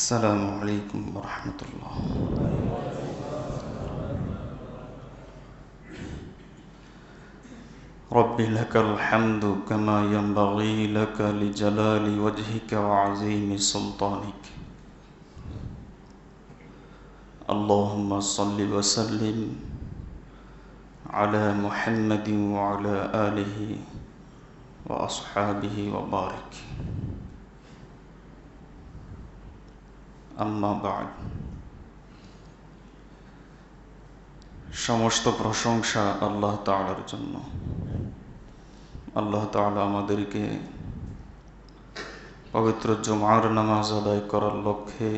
السلام عليكم ورحمة الله. رب لك الحمد كما ينبغي لك لجلال وجهك وعظيم سلطانك. اللهم صل وسلم على محمد وعلى آله وأصحابه وبارك. আম্মা বা'দ। সমস্ত প্রশংসা আল্লাহ তাআলার জন্য। আল্লাহ তাআলা আমাদেরকে পবিত্র জুমার নামাজ আদায় করার লক্ষ্যে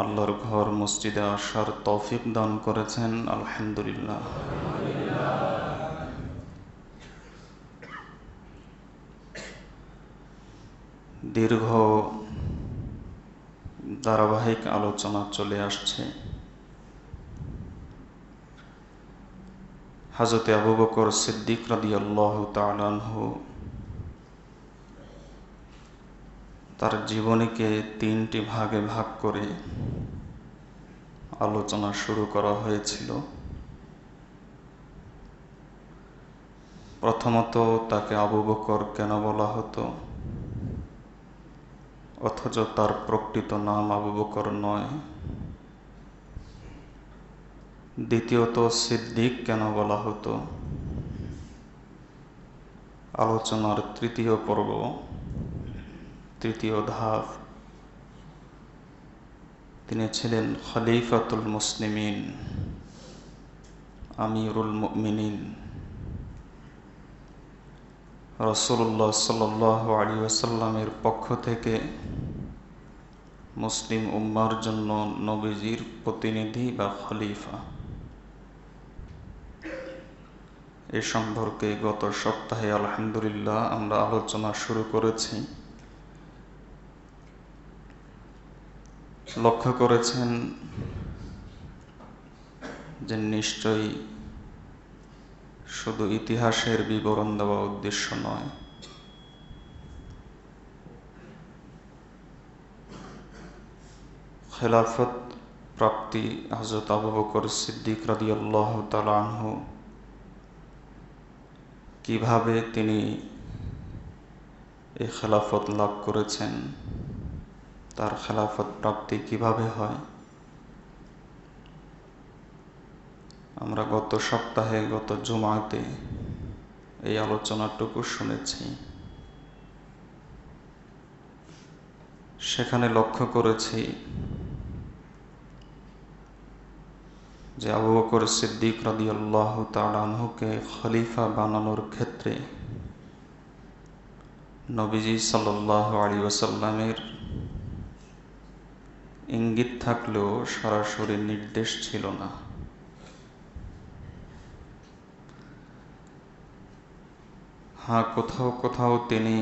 আল্লাহর ঘর মসজিদে আসার তৌফিক দান করেছেন, আলহামদুলিল্লাহ। দীর্ঘ ধারাবাহিক আলোচনা চলে আসছে হযরত আবু বকর সিদ্দিক রাদিয়াল্লাহু তাআলা আনহু তার জীবনীকে 3টি ভাগে ভাগ করে আলোচনা শুরু করা হয়েছিল। প্রথমত, তাকে আবু বকর কেন বলা হতো, অথচ তার প্রকৃত নাম আবু বকর নয়। দ্বিতীয়ত, সিদ্দিক কেন বলা হতো। আলোচনার তৃতীয় পর্ব, তৃতীয় ধাপ, তিনি ছিলেন খলিফাতুল মুসলিমিন, আমিরুল মুমিনিন। রাসূলুল্লাহ সাল্লাল্লাহু আলাইহি ওয়াসাল্লামের পক্ষ থেকে মুসলিম উম্মার জন্য নবীজির প্রতিনিধি বা খলিফা। এ সম্পর্কে গত সপ্তাহে আলহামদুলিল্লাহ আমরা আলোচনা শুরু করেছি। লক্ষ্য করেছেন যে নিশ্চয়ই শুধু ইতিহাসের বিবরণ দেওয়া উদ্দেশ্য নয়, খেলাফত প্রাপ্তি হযরত আবু বকর সিদ্দিক রাদিয়াল্লাহু তাআলা আনহু কিভাবে তিনি এই খেলাফত লাভ করেছেন, তার খেলাফত প্রাপ্তি কিভাবে হয়, আমরা গত সপ্তাহে গত জুমাতে এই আলোচনাটুকু শুনেছি। সেখানে লক্ষ্য করেছি যে আবু বকর সিদ্দিক রাদিয়াল্লাহু তাআলা আনহুকে খলিফা বানানোর ক্ষেত্রে নবীজি সাল্লাল্লাহু আলাইহি ওয়াসাল্লামের ইঙ্গিত থাকলেও সরাসরি নির্দেশ ছিল না। কোথাও কোথাও তিনি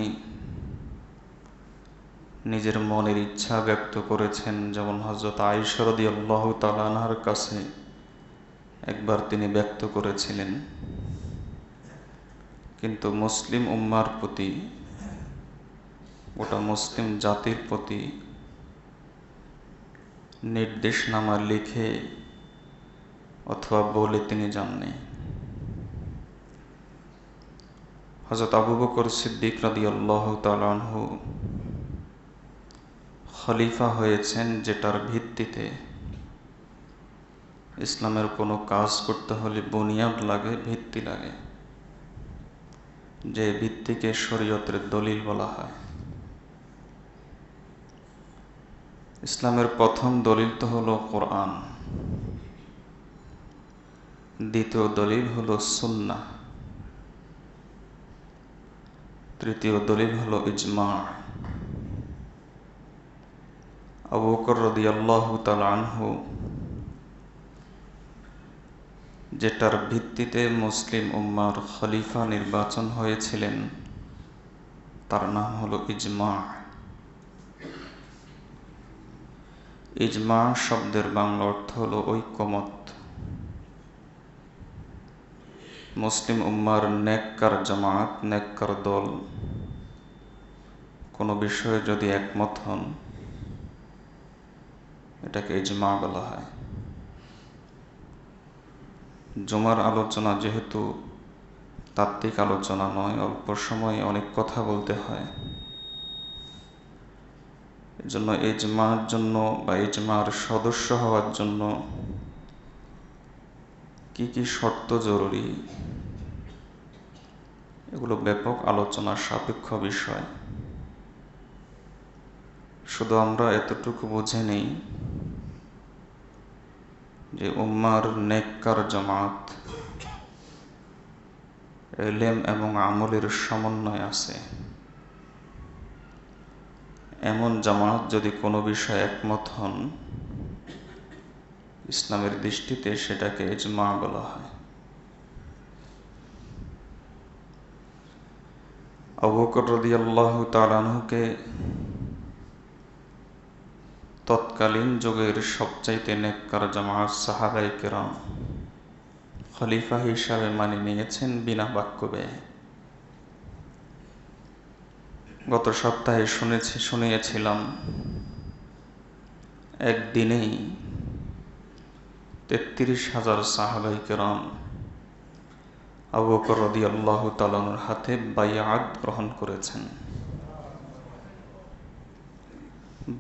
নিজের মনের ইচ্ছা ব্যক্ত করেছেন, যেমন হযরত আয়েশা রাদিয়াল্লাহু তাআলা আনহার কাছে একবার তিনি ব্যক্ত করেছিলেন। কিন্তু মুসলিম উম্মার প্রতি, গোটা মুসলিম জাতির প্রতি নির্দেশনামা লিখে অথবা বলে তিনি যাননি। হযরত আবু বকর সিদ্দিক রাদিয়াল্লাহু তাআলা আনহু খলিফা হয়েছেন যেটার ভিত্তিতে ইসলামের কোনো কাজ করতে হলে বুনিয়াদ লাগে, ভিত্তি লাগে, যে ভিত্তিকে শরীয়তের দলিল বলা হয়। ইসলামের প্রথম দলিল তো হলো কোরআন, দ্বিতীয় দলিল হলো সুন্নাহ, তৃতীয় দলিল হলো ইজমা। আবু বকর রাদিয়াল্লাহু তাআলা আনহু যেটার ভিত্তিতে মুসলিম উম্মার খলিফা নির্বাচন হয়েছিলেন তার নাম হলো ইজমা। ইজমা শব্দের বাংলা অর্থ হলো ঐক্যমত। মুসলিম উম্মার নেককার জামাত, নেককার দল কোনো বিষয়ে যদি একমত হন, এটাকে ইজমা বলা হয়। জুমার আলোচনা যেহেতু তাত্ত্বিক আলোচনা নয়, অল্প সময়ে অনেক কথা বলতে হয়, এজন্য ইজমার জন্য বা ইজমার সদস্য হওয়ার জন্য কি কি শর্ত জরুরি, এগুলো ব্যাপক আলোচনার সাপেক্ষ বিষয়। শুধু আমরা এতটুকু বুঝে নেই যে উম্মার নেককার জামাত, ইলম এবং আমলের সমন্বয় আছে, এমন জামাত যদি কোনো বিষয়ে একমত হন, ইসলামের দৃষ্টিতে সেটাকে ইজমা বলা হয়। আবু বকর রাদিয়াল্লাহু তাআলা আনহুকে তৎকালীন যুগের সবচাইতে নেককার জামাত সাহাবায়ে কেরাম খলিফা হিসাবে মানে নিয়েছেন বিনা বাক্য ব্যয়ে। গত সপ্তাহে শুনিয়েছিলাম একদিনেই ৩৩,০০০ সাহাবায়ে কেরাম আবু বকর রাদিয়াল্লাহু তাআলা আনহুর হাতে বাইআত গ্রহণ করেছেন।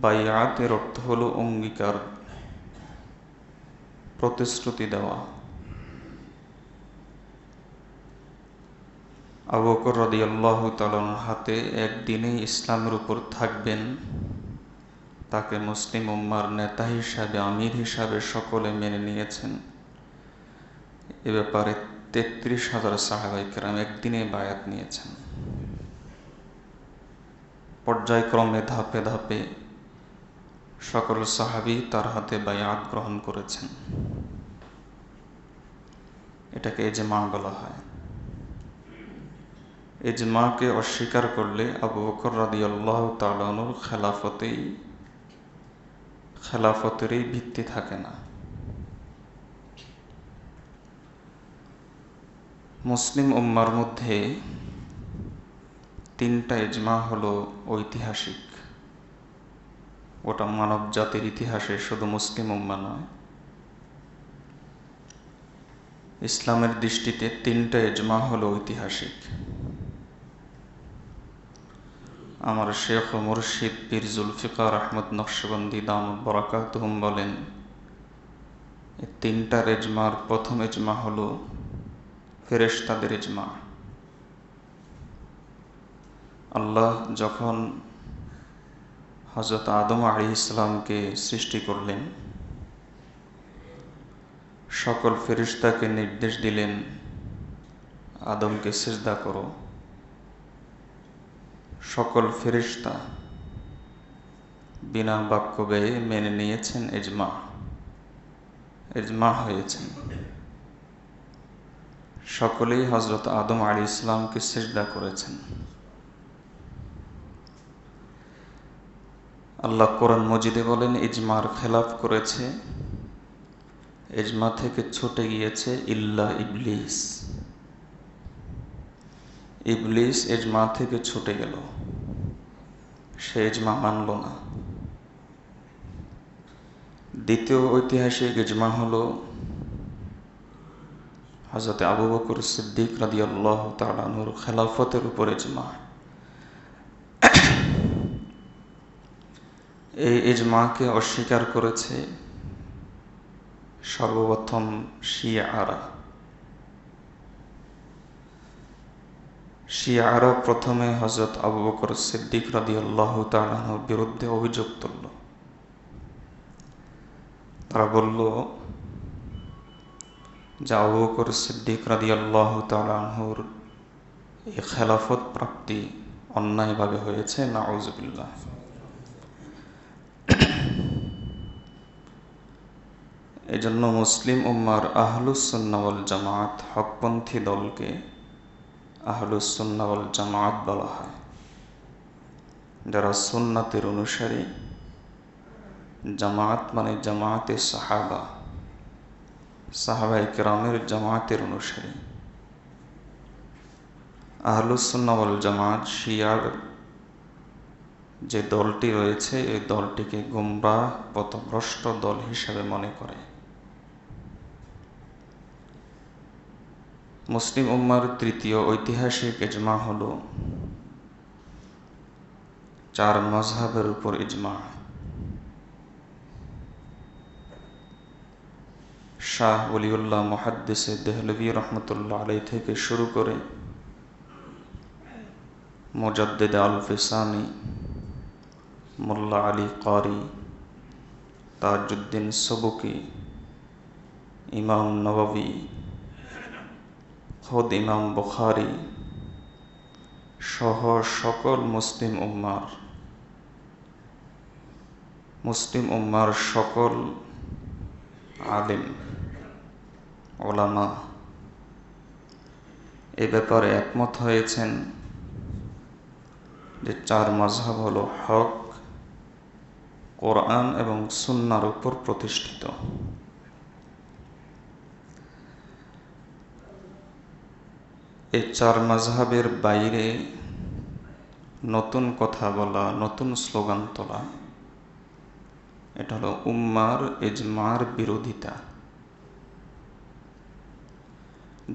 বাইআতের অর্থ হলো অঙ্গীকার, প্রতিশ্রুতি দেওয়া। আবু বকর রাদিয়াল্লাহু তাআলা আনহুর হাতে একদিনেই ইসলামের উপর থাকবেন, তাকে মুসলিম উম্মার নেতা হিসাবে, আমির হিসাবে সকলে মেনে নিয়েছেন। এ ব্যাপারে ৩৩,০০০ সাহাবায়ে কেরাম একদিনে বায়াত নিয়েছেন। পর্যায়ক্রমে ধাপে ধাপে সকল সাহাবী তার হাতে বায়াত গ্রহণ করেছেন। এটাকে ইজমা বলা হয়। ইজমাকে অস্বীকার করলে আবু বকর রাদিয়াল্লাহু তাআলা আনহুর খেলাফতেরই ভিত্তি থাকে না। মুসলিম উম্মার মধ্যে 3টা ইজমা হলো ঐতিহাসিক। ওটা মানব জাতির ইতিহাসে, শুধু মুসলিম উম্মা নয়, ইসলামের দৃষ্টিতে 3টা ইজমা হলো ঐতিহাসিক। আমার শেখ ও মুর্শিদ পীর জুলফিকার আহমদ নকশবন্দি দামাত বরাকাতুহুম বলেন, এই 3টার ইজমার প্রথম ইজমা হলো ফেরেশতাদের ইজমা। আল্লাহ যখন হযরত আদম আলাইহিস সালামকে সৃষ্টি করলেন, সকল ফেরেশতাকে নির্দেশ দিলেন আদমকে সিজদা করো। সকল ফেরেশতা বিনা বাক্য ব্যয়ে মেনে নিয়েছেন, ইজমা হয়েছেন। সকলেই হযরত আদম আলাইহিস সালামকে সিজদা করেছেন। আল্লাহ কোরআন মজিদে বলেন, ইজমার খেলাফ করেছে, ইজমা থেকে ছুটে গিয়েছে ইল্লা ইবলিস। ইবলিস ইজমা থেকে ছুটে গেল, সে ইজমা মানল না। দ্বিতীয় ঐতিহাসিক ইজমা হলো হযরত আবু বকর সিদ্দিক রাদিয়াল্লাহু তাআলা আনহুর খেলাফতের উপর ইজমা। এই ইজমাকে অস্বীকার করেছে সর্বপ্রথম শিয়ারা প্রথমে হযরত আবু বকর সিদ্দিক রাদিয়াল্লাহু তাআলা আনহুর বিরুদ্ধে অভিযোগ তুলল। তারা বলল যে আবু বকর সিদ্দিক রাদিয়াল্লাহু তাআলা আনহুর এই খেলাফত প্রাপ্তি অন্যায়ভাবে হয়েছে, নাউযুবিল্লাহ। এজন্য মুসলিম উম্মার আহলুস সুন্নাহ ওয়াল জামাত, হকপন্থী দলকে আহলুস সুন্নাহ ওয়াল জামাত বলা হয়। যারা সুন্নাতের অনুসারী, জামাত মানে জামাতে সাহাবায়ে কেরামের জামাতের অনুসারী। আহলুস সুন্নাহ ওয়াল জামাত শিয়ার যে দলটি রয়েছে এই দলটিকে গোমরাহ পথভ্রষ্ট দল হিসেবে মনে করে। মুসলিম উম্মার তৃতীয় ঐতিহাসিক ইজমা হল 4 মাযহাবের উপর ইজমা। শাহ ওলিউল্লাহ মুহাদ্দিসে দেহলভী রহমতুল্লাহ আলাইহি থেকে শুরু করে মুজাদ্দিদ আল ফিসানি, মোল্লা আলী কারি, তাজউদ্দিন সবুকি, ইমাম নববী, খোদ ইমাম বুখারী সহ সকল মুসলিম উম্মার সকল আলেম ওলামা এ ব্যাপারে একমত হয়েছেন যে 4 মাযহাব হলো হক, কোরআন এবং সুন্নাহর উপর প্রতিষ্ঠিত। এই 4 মাযহাবের বাইরে নতুন কথা বলা, নতুন স্লোগান তোলা, এটা হলো উম্মার ইজমার বিরোধিতা।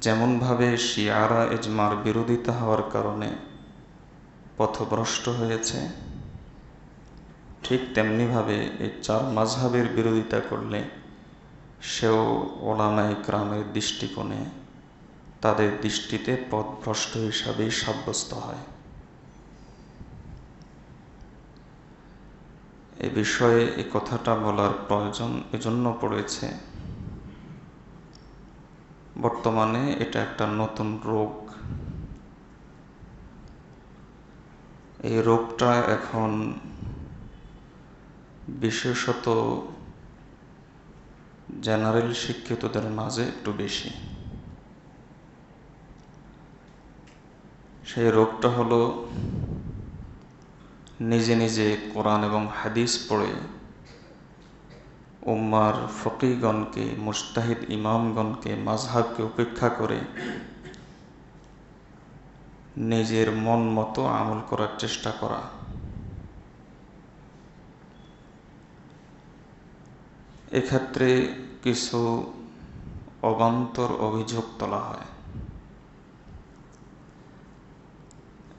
যেমনভাবে শিয়ারা ইজমার বিরোধিতা হওয়ার কারণে পথভ্রষ্ট হয়েছে, ঠিক তেমনিভাবে এই 4 মাযহাবের বিরোধিতা করলে সেও ওলামায়ে কেরামের দৃষ্টিকোণে, তাদের দৃষ্টিতে পথভ্রষ্ট হিসাবেই সাব্যস্ত হয়। এ বিষয়ে এই কথাটা বলার প্রয়োজন এজন্য পড়েছে, বর্তমানে এটা একটা নতুন রোগ। এই রোগটা এখন বিশেষত জেনারেল শিক্ষিতদের মাঝে একটু বেশি। সেই রোগটা হলো নিজে নিজে কোরআন এবং হাদিস পড়ে উম্মার ফকিহগণকে, মুজতাহিদ ইমামগণকে, মাযহাবকে উপেক্ষা করে নিজের মন মতো আমল করার চেষ্টা করা। এক্ষেত্রে কিছু অবান্তর অভিযোগ তোলা হয়।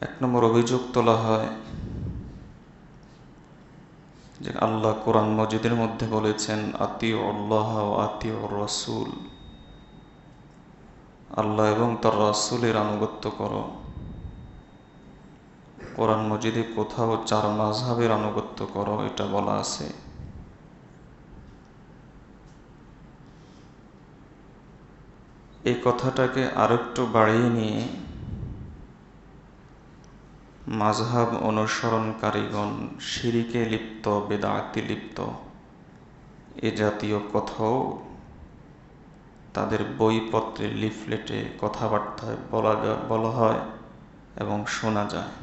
1 নম্বর অভিযোগ তোলা হয় যে আল্লাহ কোরআন মজিদের মধ্যে বলেছেন, আতিউ আল্লাহ ও আতিউ রাসূল, আল্লাহ এবং তার রাসূলের আনুগত্য করো। কোরআন মজিদে কোথাও 4 মাযহাবের আনুগত্য করো এটা বলা আছে। এই কথাটাকে আরেকটু বাড়িয়ে নিয়ে মাযহাব অনুসরণকারীগণ শিরকে লিপ্ত, বিদআতে লিপ্ত, এ জাতীয় কথাও তাদের বইপত্রে, লিফলেটে, কথাবার্তায় বলা হয় এবং শোনা যায়।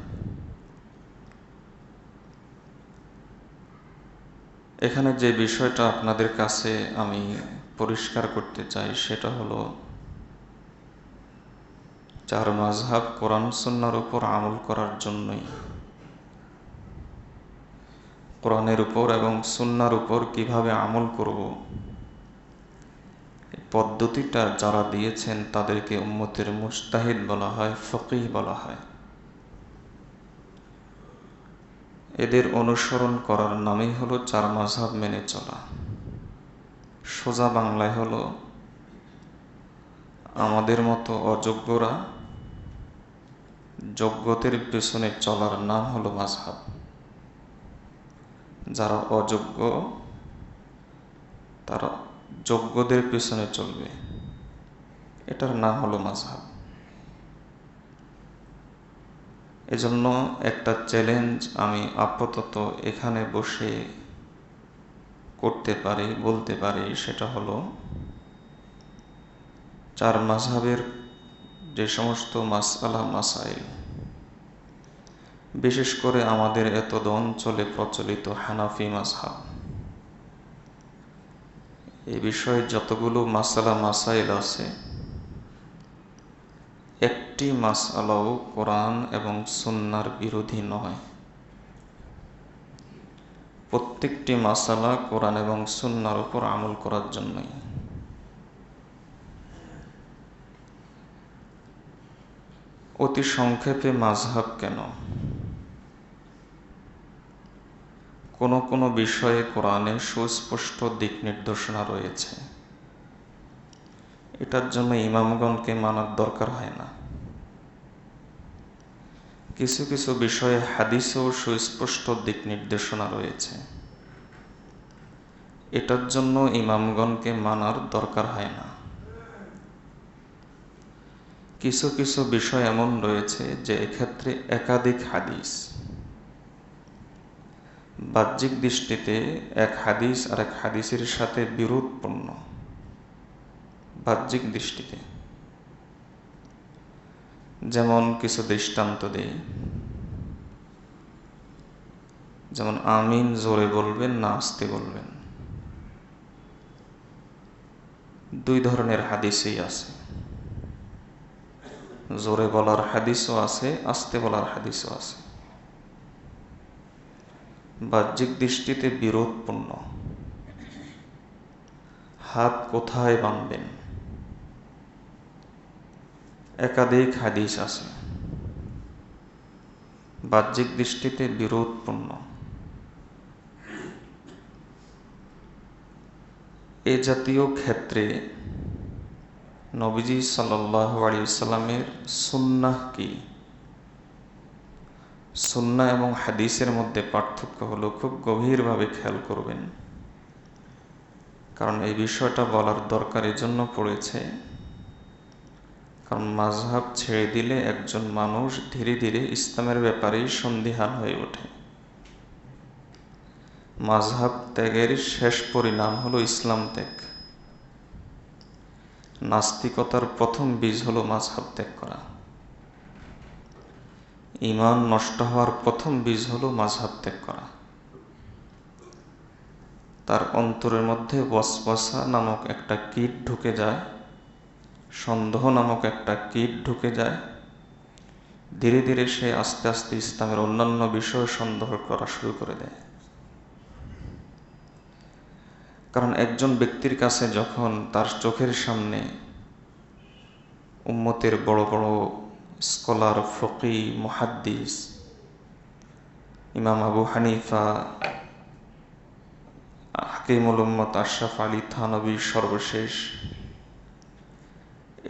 এখানে যে বিষয়টা আপনাদের কাছে আমি পরিষ্কার করতে চাই সেটা হলো 4 মাযহাব কোরআন সুন্নাহর উপর আমল করার জন্যই, কোরআনের উপর এবং সুন্নাহর উপর কিভাবে আমল করব এই পদ্ধতিটা যারা দিয়েছেন তাদেরকে উম্মতের মুজতাহিদ বলা হয়, ফকিহ বলা হয়। এদের অনুসরণ করার নামই হলো 4 মাযহাব মেনে চলা। সোজা বাংলায় হলো আমাদের মতো অযোগ্যরা যোগ্যদের পেছনে চলার নাম হলো মাযহাব। যারা অযোগ্য তারা যোগ্যদের পেছনে চলবে, এটার নাম হলো মাযহাব। এজন্য একটা চ্যালেঞ্জ আমি আপাতত এখানে বসে করতে পারি, বলতে পারি, সেটা হলো 4 মাযহাবের যে সমস্ত মাসআলা মাসাইল, বিশেষ করে আমাদের এতদ অঞ্চলে প্রচলিত হানাফি মাযহাব, এই বিষয়ে যতগুলো মাসআলা মাসাইল আছে একটি মাসআলাও কোরআন এবং সুন্নাহর বিরোধী নয়। প্রত্যেকটি মাসালা কোরআন এবং সুন্নাহর উপর আমল করার জন্যই। অতি সংক্ষেপে মাযহাব কেন? কোনো কোনো বিষয়ে কোরআনে সুস্পষ্ট দিক নির্দেশনা রয়েছে, এটার জন্য ইমামগণকে মানার দরকার হয় না। কিছু কিছু বিষয়ে হাদিসেও সুস্পষ্ট দিক নির্দেশনা রয়েছে, এটার জন্য ইমামগণকে মানার দরকার হয় না। কিছু কিছু বিষয় এমন রয়েছে যে এক্ষেত্রে একাধিক হাদিস, বাহ্যিক দৃষ্টিতে এক হাদিস আর এক হাদিসের সাথে বিরোধপূর্ণ, বাহ্যিক দৃষ্টিতে। যেমন কিছু দৃষ্টান্ত দেই, যেমন আমিন জোরে বলবেন না আস্তে বলবেন, দুই ধরনের হাদিসই আছে। জোরে বলার হাদিসও আছে, আস্তে বলার হাদিসও আছে। বাহ্যিক দৃষ্টিতে বিরোধপূর্ণ। হাত কোথায় বাঁধবেন, একাধিক হাদিস আছে, বাহ্যিক দৃষ্টিতে বিরোধপূর্ণ। এ জাতীয় ক্ষেত্রে নবীজি সাল্লাল্লাহু আলাইহি ওয়াসাল্লামের সুন্নাহ কি? সুন্নাহ এবং হাদিসের মধ্যে পার্থক্য হলো, খুব গভীরভাবে খেয়াল করবেন, কারণ এই বিষয়টা বলার দরকার এজন্য পড়েছে, কারণ মাযহাব ছেড়ে দিলে একজন মানুষ ধীরে ধীরে ইসলামের ব্যাপারেই সন্দিহান হয়ে ওঠে। মাযহাব ত্যাগের শেষ পরিণাম হলো ইসলাম ত্যাগ। নাস্তিকতার প্রথম বীজ হলো মাযহাব ত্যাগ করা। ঈমান নষ্ট হওয়ার প্রথম বীজ হলো মাযহাব ত্যাগ করা। তার অন্তরের মধ্যে ওয়াসওয়াসা নামক একটা কীট ঢুকে যায়, সন্দেহ নামক একটা কীট ঢুকে যায়। ধীরে ধীরে সে আস্তে আস্তে ইসলামের অন্যান্য বিষয়ে সন্দেহ করা শুরু করে দেয়। কারণ একজন ব্যক্তির কাছে যখন তার চোখের সামনে উম্মতের বড় বড় স্কলার, ফকি, মুহাদ্দিস, ইমাম আবু হানিফা, হাকিমুল উম্মত আশরাফ আলী থানভী সর্বশেষ,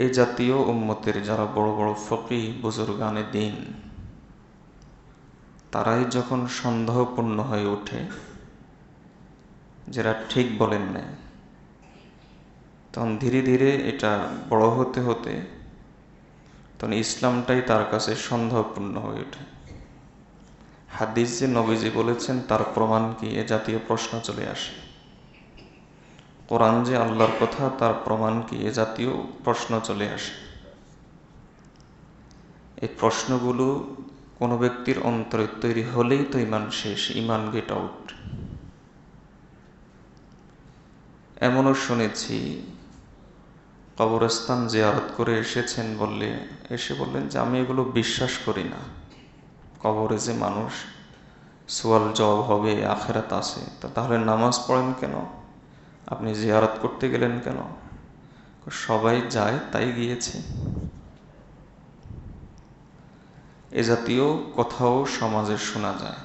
এই জাতীয় উম্মতের যারা বড় বড় ফকি, বুজুর্গানে দ্বীন, তারাই যখন সন্দেহপূর্ণ হয়ে ওঠে, যারা ঠিক বলেন না, তখন ধীরে ধীরে এটা বড় হতে হতে তখন ইসলামটাই তার কাছে সন্দেহপূর্ণ হয়ে ওঠে। হাদিস যে নবীজি বলেছেন তার প্রমাণ কি, এ জাতীয় প্রশ্ন চলে আসে। কোরআন যে আল্লাহর কথা তার প্রমাণ কি, এ জাতীয় প্রশ্ন চলে আসে। এই প্রশ্নগুলো কোনো ব্যক্তির অন্তরে তৈরি হলেই তো ঈমান শেষ, ঈমান গেট আউট। এমনও শুনেছি কবরস্থান জিয়ারত করে এসেছেন, এসে বললেন যে আমি এগুলো বিশ্বাস করি না, কবরে যে মানুষ সোয়াল জবাব হবে, আখেরাত আছে, তাহলে নামাজ পড়েন কেন, আপনি জিয়ারত করতে গেলেন কেন? সবাই যায় তাই গিয়েছে। এ জাতীয় কথাও সমাজে শোনা যায়।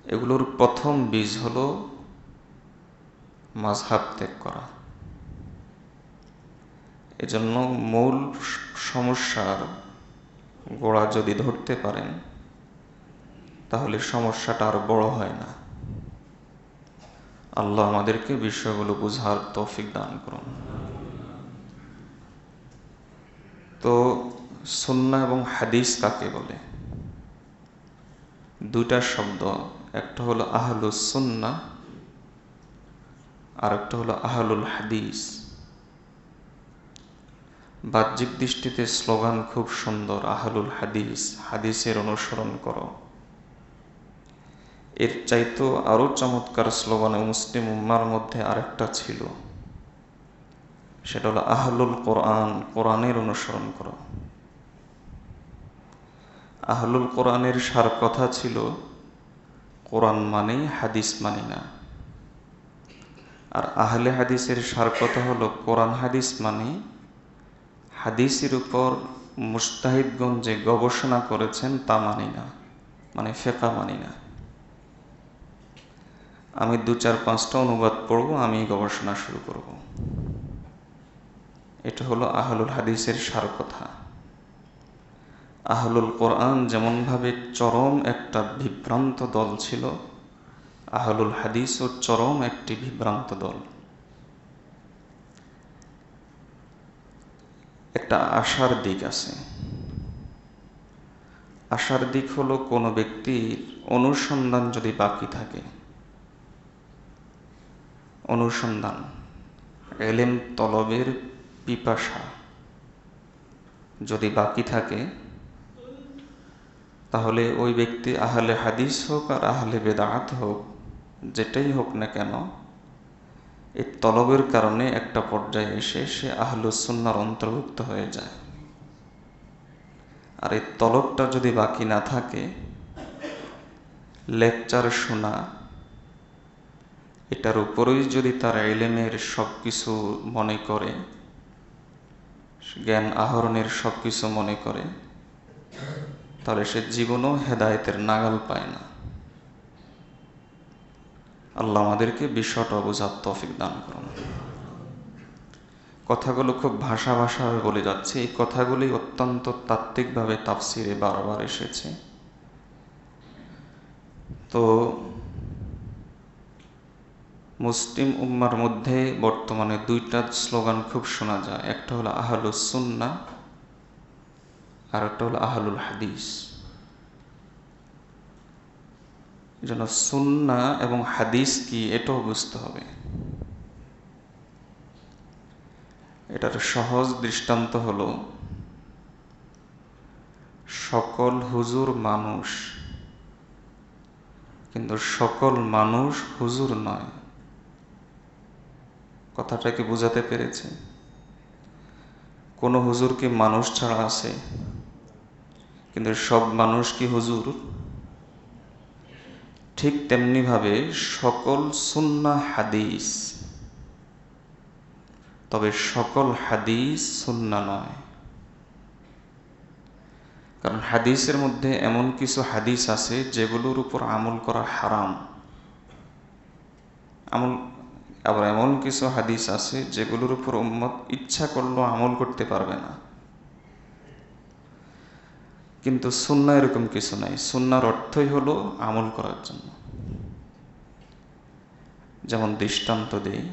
এগুলোর প্রথম বীজ হলো মাযহাব ত্যাগ করা। এজন্য মূল সমস্যার গোড়া যদি ধরতে পারেন তাহলে সমস্যাটা আর বড় হয় না। আল্লাহ আমাদেরকে বিষয়গুলো বুঝার তৌফিক দান করুন। তো সুন্নাহ এবং হাদিস কাকে বলে? দুইটা শব্দ, একটা হলো আহলুস সুন্নাহ আর একটা হলো আহলুল হাদিস। বাহ্যিক দৃষ্টিতে স্লোগান খুব সুন্দর, আহলুল হাদিস, হাদিসের অনুসরণ করো। এর চাইতো আরো চমৎকার স্লোগান মুসলিম উম্মার মধ্যে আরেকটা ছিল, সেটা হলো আহলুল কোরআন, কোরআনের অনুসরণ করো। আহলুল কোরআনের সার কথা ছিল কোরআন মানি, হাদিস মানি না। আর আহলে হাদিসের সার কথা হলো কোরআন হাদিস মানি, হাদিসের উপর মুজতাহিদগণ যে গবেষণা করেছেন তা মানি না, মানে ফিকহ মানি না। আমি 2-4-5টা অনুবাদ পড়ব, আমি গবেষণা শুরু করব। এটা হলো আহলুল হাদিসের সার কথা। আহলুল কোরআন যেমনভাবে চরম একটা বিভ্রান্ত দল ছিল, আহলুল হাদিসও চরম একটি বিভ্রান্ত দল। একটা আশার দিক আছে। আশার দিক হলো কোনো ব্যক্তির অনুসন্ধান যদি বাকি থাকে, অনুসন্ধান, ইলম তলবের পিপাসা যদি বাকি থাকে, তাহলে ওই ব্যক্তি আহলে হাদিস হোক আর আহলে বেদাত হোক, যেটাই হোক না কেন, এই তলবের কারণে একটা পর্যায়ে এসে সে আহলুস সুন্নাহর অন্তর্ভুক্ত হয়ে যায়। আর এই তলবটা যদি বাকি না থাকে, লেকচার শোনা, এটার উপরেই যদি তার ইলমের সব কিছু মনে করে, জ্ঞান আহরণের সব কিছু মনে করে, তাহলে সে জীবনও হেদায়েতের নাগাল পায় না। আল্লাহ আমাদেরকে বিষয়টা বোঝার তৌফিক দান করুন। কথাগুলো খুব ভাষাভাবে বলে যাচ্ছে, এই কথাগুলি অত্যন্ত তাত্ত্বিকভাবে তাফসিরে বারবার এসেছে। তো মুসলিম উম্মার মধ্যে বর্তমানে 2টা স্লোগান খুব শোনা যায়, একটা হলো আহলুস সুন্নাহ আর একটা হলো আহলুল হাদিস। এই জন্য সুন্নাহ এবং হাদিস কি এটাও বুঝতে হবে। এটার সহজ দৃষ্টান্ত হলো, সকল হুজুর মানুষ, কিন্তু সকল মানুষ হুজুর নয়। কথাটা কি বোঝাতে পেরেছে? কোন হুজুর কি মানুষ ছাড়া আছে, কিন্তু সব মানুষ কি হুজুর? ঠিক তেমনি ভাবে সকল সুন্নাহ হাদিস, তবে সকল হাদিস সুন্নাহ নয়। কারণ হাদিসের মধ্যে এমন কিছু হাদিস আছে যেগুলোর উপর আমল করা হারাম, আবার এমন কিছু হাদিস আছে যেগুলোর উপর উম্মত ইচ্ছা করলেও আমল করতে পারবে না। কিন্তু সুন্নাহ এরকম কিছু নাই। সুন্নাহর অর্থই হলো আমল করার জন্য। যেমন দৃষ্টান্ত দেই,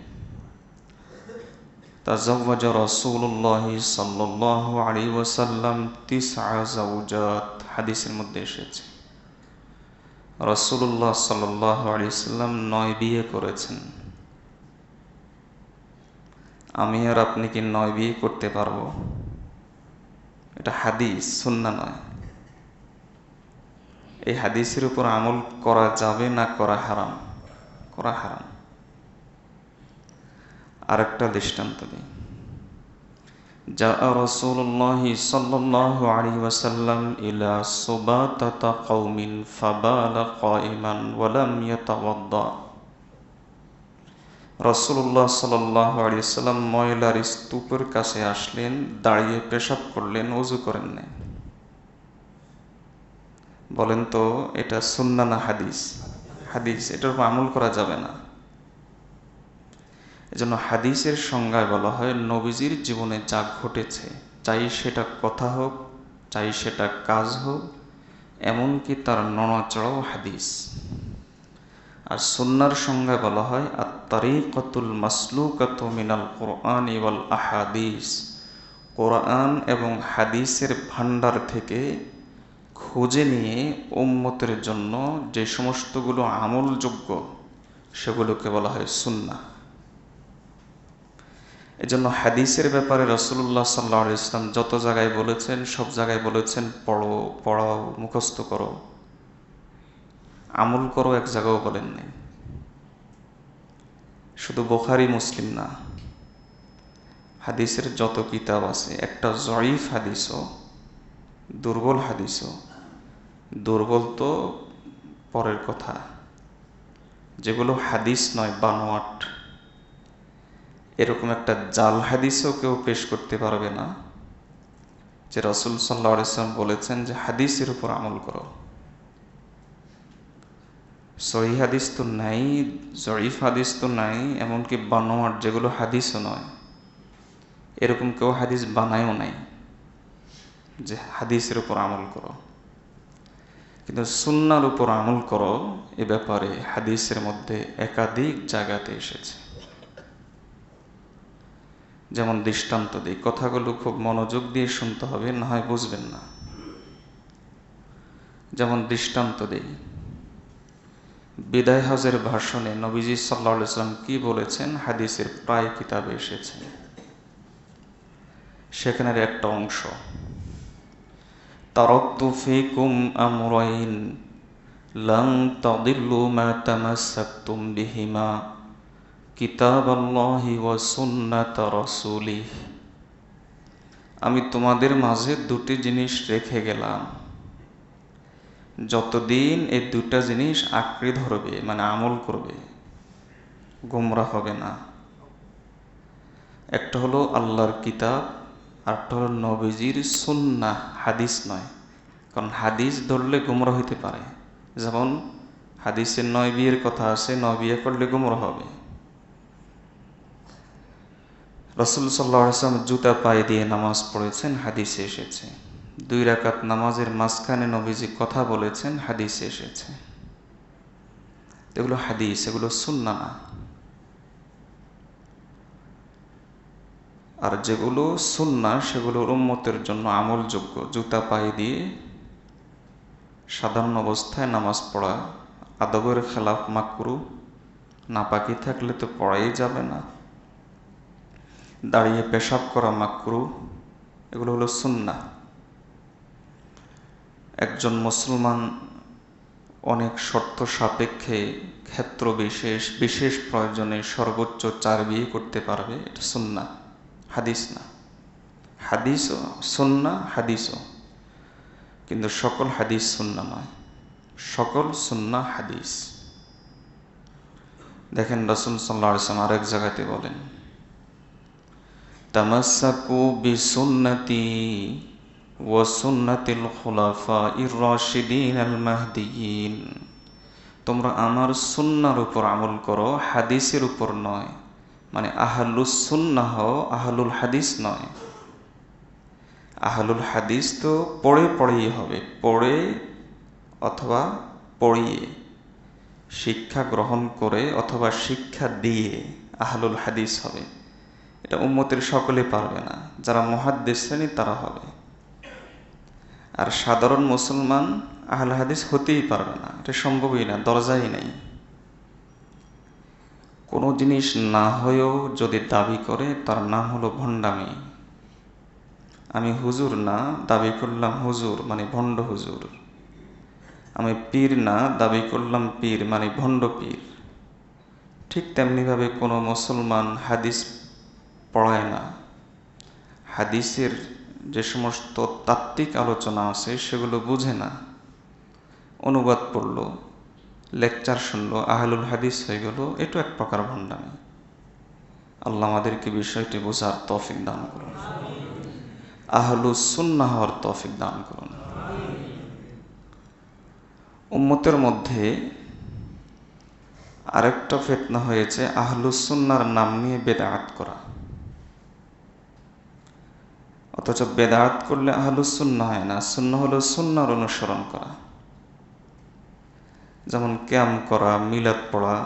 তাজাওয়াজা রাসূলুল্লাহ সাল্লাল্লাহু আলাইহি ওয়াসাল্লাম 9 যাওজাত, হাদিসের মধ্যে এসেছে রাসূলুল্লাহ সাল্লাল্লাহু আলাইহি ওয়াসাল্লাম 9 বিয়ে করেছেন। আমি আর আপনি কি 9 বিয়ে করতে পারবো? এটা হাদিস, সুন্নাহ নয়। এই হাদিসের উপর আমল করা যাবে না করা হারাম? করা হারাম। আরেকটা দৃষ্টান্ত দিই, জাআ রাসূলুল্লাহ সাল্লাল্লাহু আলাইহি ওয়াসাল্লাম ইলা সুবাতাতা কওমিন ফাবালা কাইমান ওয়া লাম ইয়াতাওয়াদ্দা। রাসূলুল্লাহ সাল্লাল্লাহু আলাইহি ওয়াসাল্লাম ময়লার স্তূপের কাছে আসলেন, দাঁড়িয়ে পেশাব করলেন, ওযু করেন নাই। বলেন তো এটা সুন্নাহ না হাদিস? হাদিস, এটার উপর আমল করা যাবে না। এজন্য হাদিসের সংজ্ঞায় বলা হয় নবীজির জীবনে যা ঘটেছে, চাই সেটা কথা হোক, চাই সেটা কাজ হোক, এমনকি তার নড়াচড়াও হাদিস। আর সুন্নাহর সংজ্ঞায় বলা হয় আত-তারিকাতুল মাসলুকাতু মিনাল কুরআনি ওয়াল আহাদিস, কোরআন এবং হাদিসের ভান্ডার থেকে খুঁজে নিয়ে উম্মতের জন্য যে সমস্তগুলো আমলযোগ্য সেগুলোকে বলা হয় সুন্নাহ। এজন্য হাদিসের ব্যাপারে রাসূলুল্লাহ সাল্লাল্লাহু আলাইহি ওয়াসাল্লাম যত জায়গায় বলেছেন, সব জায়গায় বলেছেন পড়ো, পড়াও, মুখস্থ করো, আমল করো এক জায়গাও বলেন নাই। শুধু বুখারী মুসলিম না, হাদিসের যত কিতাব আছে, একটা জয়ীফ হাদিসও, দুর্বল হাদিসও, দুর্বল তো পরের কথা, যেগুলো হাদিস নয়, বানোয়াট। এরকম একটা জাল হাদিসও কেউ পেশ করতে পারবে না যে রাসূল সাল্লাল্লাহু আলাইহি ওয়াসাল্লাম বলেছেন যে হাদিসের উপর আমল করো। সহিহ হাদিস তো নাই, জয়ীফ হাদিস তো নাই, এমনকি বানোয়াট যেগুলো হাদিসও নয়, এরকম কেউ হাদিস বানায়ও নাই যে হাদিসের উপর আমল করো। কিন্তু সুন্নাহর উপর আমল করো, এ ব্যাপারে হাদিসের মধ্যে একাধিক জায়গাতে এসেছে। যেমন দৃষ্টান্ত দিই, কথাগুলো খুব মনোযোগ দিয়ে শুনতে হবে, না হয় বুঝবেন না। যেমন দৃষ্টান্ত দিই, বিদায় হজের ভাষণে নবীজি সাল্লাল্লাহু আলাইহি ওয়াসাল্লাম কি বলেছেন হাদিসের প্রায় কিতাবে এসেছে। সেখানের একটা অংশ, তারাকতু ফীকুম আমরাইন লান তাদিল্লু মা তামাসসাকতুম বিহিমা কিতাবাল্লাহি ওয়া সুন্নাত রাসূলিহ। আমি তোমাদের মাঝে দুটি জিনিস রেখে গেলাম, যতদিন এই দুটা জিনিস আঁকড়ে ধরবে, মানে আমল করবে, গোমরা হবে না। একটা হলো আল্লাহর কিতাব, আরটা হলো নবীজির সুন্নাহ, হাদিস নয়। কারণ হাদিস ধরলে গোমরা হইতে পারে। যেমন হাদিসের 9 বিয়ের কথা আছে, 9 বিয়ে করলে গোমরা হবে। রাসূল সাল্লাল্লাহু আলাইহি ওয়াসাল্লাম জুতা পায়ে দিয়ে নামাজ পড়েছেন, হাদিসে এসেছে। 2 রাকাত নামাজের মাঝখানে নবীজি কথা বলেছেন, হাদিসে এসেছে। এগুলো হাদিস, এগুলো সুন্নাহ না। আর যেগুলো সুন্নাহ সেগুলোর উম্মতের জন্য আমলযোগ্য। জুতা পায়ে দিয়ে সাধারণ অবস্থায় নামাজ পড়া আদবের খেলাফ, মাকরু। নাপাকি থাকলে তো পড়াই যাবে না। দাঁড়িয়ে পেশাব করা মাকরু। এগুলো হলো সুন্নাহ। একজন মুসলমান অনেক শর্ত সাপেক্ষে, ক্ষেত্র বিশেষ, বিশেষ প্রয়োজনে সর্বোচ্চ 4 বিয়ে করতে পারবে, এটা সুন্নাহ, হাদিস না। হাদিসও সুন্নাহ, হাদিসও, কিন্তু সকল হাদিস সুন্নাহ নয়, সকল সুন্নাহ হাদিস। দেখেন রাসূল সাল্লাল্লাহু আলাইহি ওয়াসাল্লাম আরেক জায়গাতে বলেন, তামাসসাকু বিসুন্নতি ওয়া সুন্নাতিল খুলাফাইর রাশিদিন আল মাহদিয়িন। তোমরা আমার সুন্নাহর উপর আমল করো, হাদিসের উপর নয়। মানে আহলুস সুন্নাহ, আহলুল হাদিস নয়। আহলুল হাদিস তো পড়ে পড়েই হবে, পড়ে অথবা পড়িয়ে, শিক্ষা গ্রহণ করে অথবা শিক্ষা দিয়ে আহলুল হাদিস হবে। এটা উম্মতের সকলে পারবে না, যারা মুহাদ্দিস শ্রেণী তারা হবে। আর সাধারণ মুসলমান আহলে হাদিস হতেই পারবে না, এটা সম্ভবই না, দরজাই নেই। কোনো জিনিস না হয়েও যদি দাবি করে, তার নাম হলো ভণ্ডামি। আমি হুজুর না, দাবি করলাম হুজুর, মানে ভণ্ড হুজুর। আমি পীর না, দাবি করলাম পীর, মানে ভণ্ড পীর। ঠিক তেমনিভাবে কোনো মুসলমান হাদিস পড়ায় না, হাদিসের যে সমস্ত তাত্ত্বিক আলোচনা আছে সেগুলো বুঝে না, অনুবাদ পড়লো, লেকচার শুনলো, আহলুল হাদিস হয়ে গেল, এটা এক প্রকার ভণ্ডামি। আল্লাহ আমাদেরকে বিষয়টি বোঝার তৌফিক দান করুন, আহলুস সুন্নাহ হওয়ার তৌফিক দান করুন। উম্মতের মধ্যে আরেকটা ফিতনা হয়েছে, আহলুস সুন্নাহর নাম নিয়ে বেদাত করা। অথচ বেদাত করলে আহলুস সুন্নাহ হয় না, সুন্নাহ হলো সুন্নাহর অনুসরণ করা। যেমন কিয়াম করা, মিলাদ পড়া,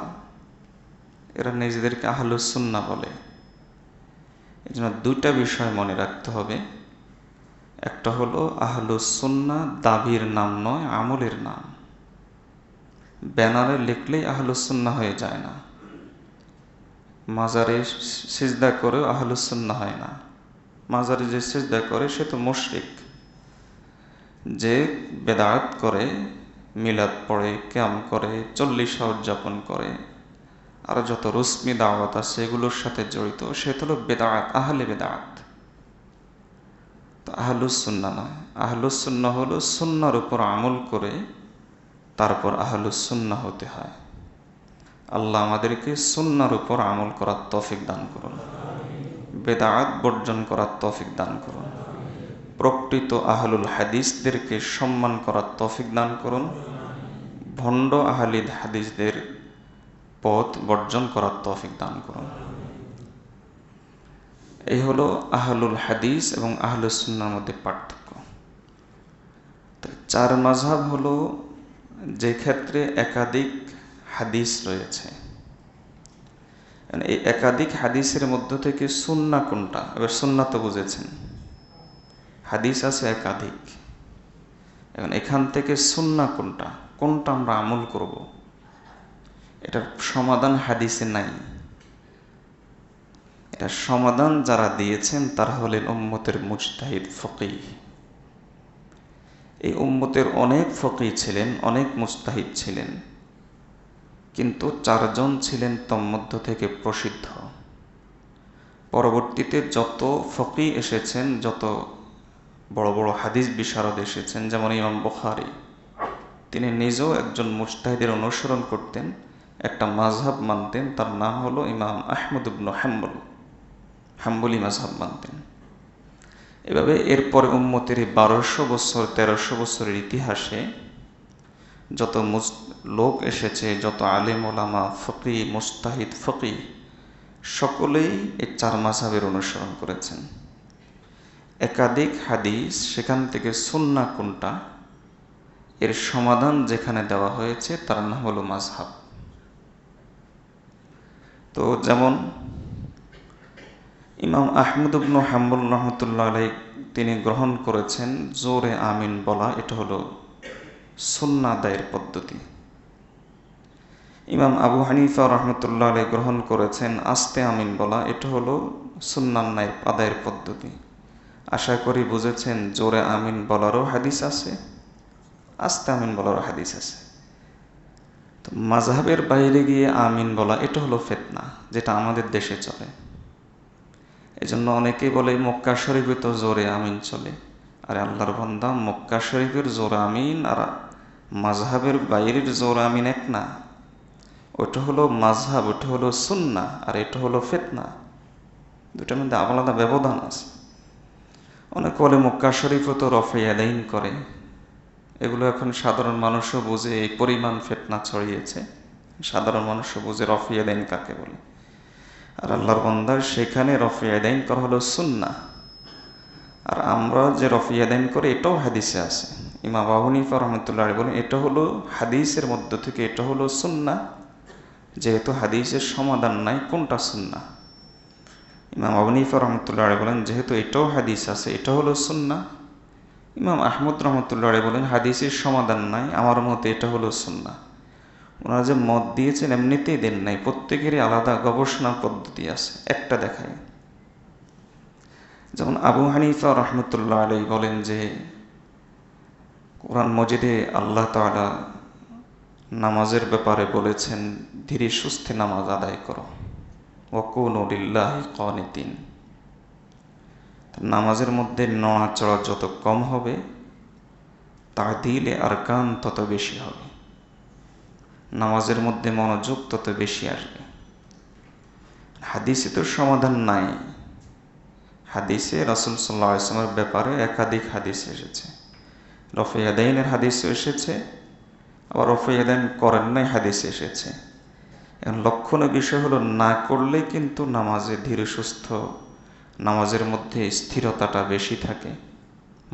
এরা নিজেদেরকে আহলুস সুন্নাহ বলে। এই জন্য 2টা বিষয় মনে রাখতে হবে। একটা হলো আহলুস সুন্নাহ দাবির নাম নয়, আমলের নাম। ব্যানারে লিখলেই আহলুস সুন্নাহ হয়ে যায় না। মাজারে সিজদা করেও আহলুস সুন্নাহ হয় না। মাজারে যে সিজদা করে সে তো মুশরিক। যে বেদাত করে, মিলাদ পড়ে, কিয়াম করে, 40 উদযাপন করে, আর যত রসমি দাওয়াত আছে এগুলোর সাথে জড়িত, সে হলো বেদাত, আহলে বেদাত। তো আহলুস সুন্নাহ নয়। আহলুস সুন্নাহ হলো সুন্নাহর উপর আমল করে তারপর আহলুস সুন্নাহ হতে হয়। আল্লাহ আমাদেরকে সুন্নাহর উপর আমল করার তৌফিক দান করুন, বেদাত বর্জন করার তৌফিক দান করুন, প্রকৃত আহলুল হাদিসদেরকে সম্মান করার তৌফিক দান করুন, ভণ্ড আহলিদ হাদিসদের পথ বর্জন করার তৌফিক দান করুন। এই হলো আহলুল হাদিস এবং আহলুস সুন্নাহর মধ্যে পার্থক্য। চার মাযহাব হলো যে ক্ষেত্রে একাধিক হাদিস রয়েছে, এই একাধিক হাদিসের মধ্য থেকে সুন্নাহ কোনটা? এবার সুন্নাহ তো বুঝেছেন, হাদিস আছে একাধিক, এখন এখান থেকে সুন্নাহ কোনটা, কোনটা আমরা আমল করব, এটার সমাধান হাদিসে নাই। এটার সমাধান যারা দিয়েছেন তারা হলেন উম্মতের মুজতাহিদ ফকিহ। এই উম্মতের অনেক ফকিহ ছিলেন, অনেক মুজতাহিদ ছিলেন, কিন্তু চারজন ছিলেন তন্মধ্য থেকে প্রসিদ্ধ। পরবর্তীতে যত ফকিহ এসেছেন, যত বড় বড় হাদিস বিশারদ এসেছেন, যেমন ইমাম বুখারী, তিনি নিজেও একজন মুজতাহিদের অনুসরণ করতেন, একটা মাযহাব মানতেন, তার নাম হলো ইমাম আহমদ ইবনে হাম্বল, হাম্বলি মাযহাব মানতেন। এভাবে এরপরে উম্মতের 1200 বছর 1300 বছরের ইতিহাসে যত লোক এসেছে, যত আলেম ওলামা ফকিহ মুজতাহিদ ফকিহ, সকলেই এই চার মাযহাবের অনুসরণ করেছেন। একাধিক হাদিস, সেখান থেকে সুন্নাহ কোনটা, এর সমাধান যেখানে দেওয়া হয়েছে তার নাম হলো মাযহাব। তো যেমন ইমাম আহমদ ইবনে হাম্বল রহমতুল্লাহ আলাইহি তিনি গ্রহণ করেছেন জোরে আমিন বলা, এটা হলো সুন্নাহ আদায়ের পদ্ধতি। ইমাম আবু হানিফা রহমতুল্লাহ আলাইহি গ্রহণ করেছেন আস্তে আমিন বলা, এটা হলো সুন্নাহ আদায়ের পদ্ধতি। আশা করি বুঝেছেন, জোরে আমিন বলারও হাদিস আছে, আস্তে আমিন বলারও হাদিস আছে। তো মাযহাবের বাইরে গিয়ে আমিন বলা, এটা হলো ফিতনা, যেটা আমাদের দেশে চলে। এজন্য অনেকেই বলে মক্কা শরীফে তো জোরে আমিন চলে। আরে আল্লাহর বান্দা, মক্কা শরীফের জোর আমিন আর মাযহাবের বাইরের জোর আমিন এক না। ওটা হলো মাযহাব, ওটা হলো সুন্নাহ, আর এটা হলো ফিতনা, দুটার মধ্যে আলাদা ব্যবধান আছে। অনেকে বলে মক্কা শরীফও তো রফে ইয়াদাইন করে, এগুলো এখন সাধারণ মানুষও বুঝে, এই পরিমাণ ফিতনা ছড়িয়েছে, সাধারণ মানুষও বুঝে রফে ইয়াদাইন কাকে বলে। আর আল্লাহর বান্দার সেখানে রফে ইয়াদাইন করা হলো সুন্নাহ, আর আমরা যে রফে ইয়াদাইন করি এটাও হাদিসে আছে। ইমাম আবু হানিফা রহমতুল্লাহ আলাইহি বলেন এটা হলো হাদিসের মধ্য থেকে, এটা হলো সুন্নাহ, যেহেতু হাদিসের সমাধান নাই কোনটা সুন্নাহ। ইমাম আবু হানিফা রহমতুল্লাহ আলাইহি বলেন যেহেতু এটাও হাদিস আছে, এটা হলো সুন্নাহ। ইমাম আহমদ রহমতুল্লাহ আলাইহি বলেন হাদিসের সমাধান নাই, আমার মতে এটা হলো সুন্নাহ। ওনারা যে মত দিয়েছেন এমনিতেই দেন নাই, প্রত্যেকেরই আলাদা গবেষণা পদ্ধতি আছে, একটা দেখায়। যেমন আবু হানিফা রহমতুল্লাহ আলাইহি বলেন যে কোরআন মজিদে আল্লাহ তাআলা নামাজের ব্যাপারে বলেছেন ধীরে সুস্থে নামাজ আদায় করো, ওয়াকুনু লিল্লাহি কানিতিন। নামাজের মধ্যে নড়াচড়া যত কম হবে, তা'দিলে আরকান তত বেশি হবে, নামাজের মধ্যে মনোযোগ তত বেশি আসবে। হাদিসে তো সমাধান নাই, হাদিসে রাসূল সাল্লাল্লাহু আলাইহি ওয়াসাল্লামের ব্যাপারে একাধিক হাদিস এসেছে, রফে ইয়াদাইনের হাদিস এসেছে, আবার রফে ইয়াদাইন করেন নাই হাদিস এসেছে। এখন লক্ষণীয় বিষয় হলো না করলে কিন্তু নামাজে ধীরে সুস্থ, নামাজের মধ্যে স্থিরতাটা বেশি থাকে,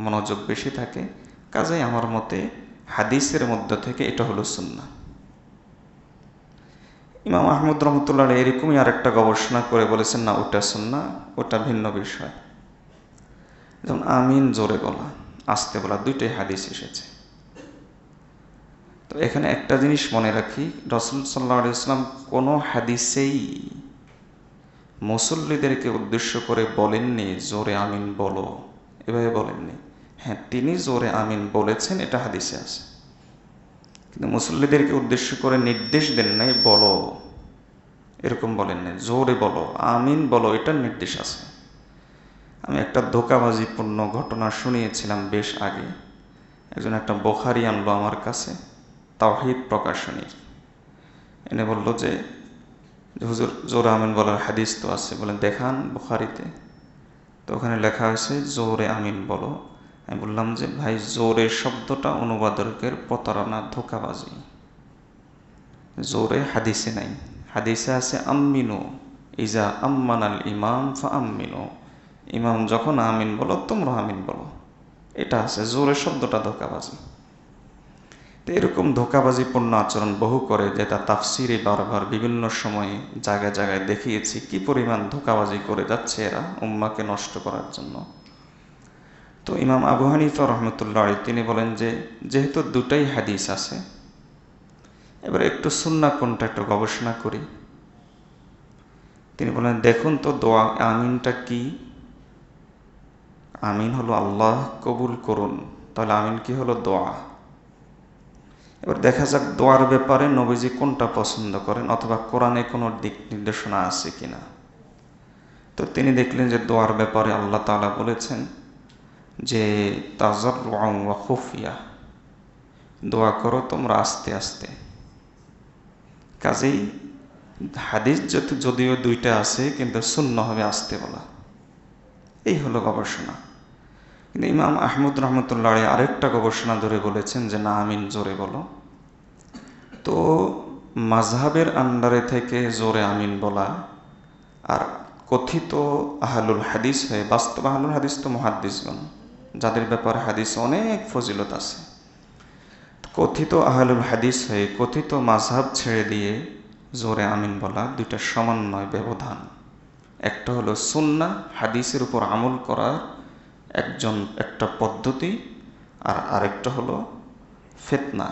মনোযোগ বেশি থাকে। কাজেই আমার মতে হাদিসের মধ্য থেকে এটা হলো সুন্নাহ। ইমাম আহমদ রহমতুল্লাহ এরকমই আরেকটা গবেষণা করে বলেছেন না ওটা সুন্নাহ, ওটা ভিন্ন বিষয়। যেমন আমিন জোরে বলা, আস্তে বলা, দুইটাই হাদিস এসেছে। তো এখানে একটা জিনিস মনে রাখি, রাসূল সাল্লাল্লাহু আলাইহি ওয়াসাল্লাম কোনো হাদিসেই মুসল্লিদেরকে উদ্দেশ্য করে বলেননি জোরে আমিন বলো, এভাবে বলেননি। হ্যাঁ, তিনি জোরে আমিন বলেছেন, এটা হাদিসে আছে, কিন্তু মুসল্লিদেরকে উদ্দেশ্য করে নির্দেশ দেন নাই বলো, এরকম বলেন নাই, জোরে বলো আমিন বলো, এটার নির্দেশ আছে। আমি একটা ধোঁকাবাজিপূর্ণ ঘটনা শুনিয়েছিলাম বেশ আগে। একজন একটা বুখারী আনলো আমার কাছে, তাওহীদ প্রকাশনীর। এনে বলল যে হুজুর জোরে আমিন বলার হাদিস তো আছে, বলেন দেখান বুখারীতে। তো ওখানে লেখা হয়েছে জোরে আমিন বলো। আমি বললাম যে ভাই, জোরে শব্দটা অনুবাদকের প্রতারণা, ধোঁকাবাজি। জোরে হাদিসে নাই, হাদিসে আছে আম্মিনু ইজা আম্মানাল ইমাম ফা আম্মিনু, ইমাম যখন আমিন বলো তোমরা আমিন বলো, এটা আছে। জোরে শব্দটা ধোঁকাবাজি। তো এরকম ধোঁকাবাজিপূর্ণ আচরণ বহু করে, যেটা তাফসিরে বারবার বিভিন্ন সময়ে জায়গায় জায়গায় দেখিয়েছি কি পরিমাণ ধোঁকাবাজি করে যাচ্ছে এরা উম্মাকে নষ্ট করার জন্য। তো ইমাম আবু হানিফা রহমতুল্লাহ তিনি বলেন যে যেহেতু দুটাই হাদিস আছে, এবার একটু সুন্নাহ কোনটা একটু গবেষণা করি। তিনি বলেন দেখুন তো দোয়া আমিনটা কি। আমিন হলো আল্লাহ কবুল করুন, তাহলে আমিন কি হলো? দোয়া। এবার দেখা যাক দোয়ার ব্যাপারে নবীজি কোনটা পছন্দ করেন, অথবা কোরআনে কোনো দিক নির্দেশনা আছে কিনা। তো তিনি দেখলেন যে দোয়ার ব্যাপারে আল্লাহ তাআলা বলেছেন যে তাজাররুআন ওয়া খুফিয়া, দোয়া করো তোমরা আস্তে আস্তে। কাজেই হাদিস যদিও দুইটা আছে, কিন্তু সুন্নাহ হবে আস্তে বলা। এই হলো গবেষণা। কিন্তু ইমাম আহমদ রহমতুল্লাহ আরেকটা গবেষণা ধরে বলেছেন যে না, আমিন জোরে বলো। তো মাযহাবের আন্ডারে থেকে জোরে আমিন বলা আর কথিত আহলুল হাদিস হয়ে, বাস্তব আহলুল হাদিস তো মুহাদ্দিসগণ, যাদের ব্যাপারে হাদিস অনেক ফজিলত আছে, কথিত আহলুল হাদিস হয়ে কথিত মাযহাব ছেড়ে দিয়ে জোরে আমিন বলা দুইটা সমন্বয়, ব্যবধান। একটা হলো সুন্নাহ হাদিসের উপর আমল করার একটা পদ্ধতি, আর আরেকটা হলো ফিতনা।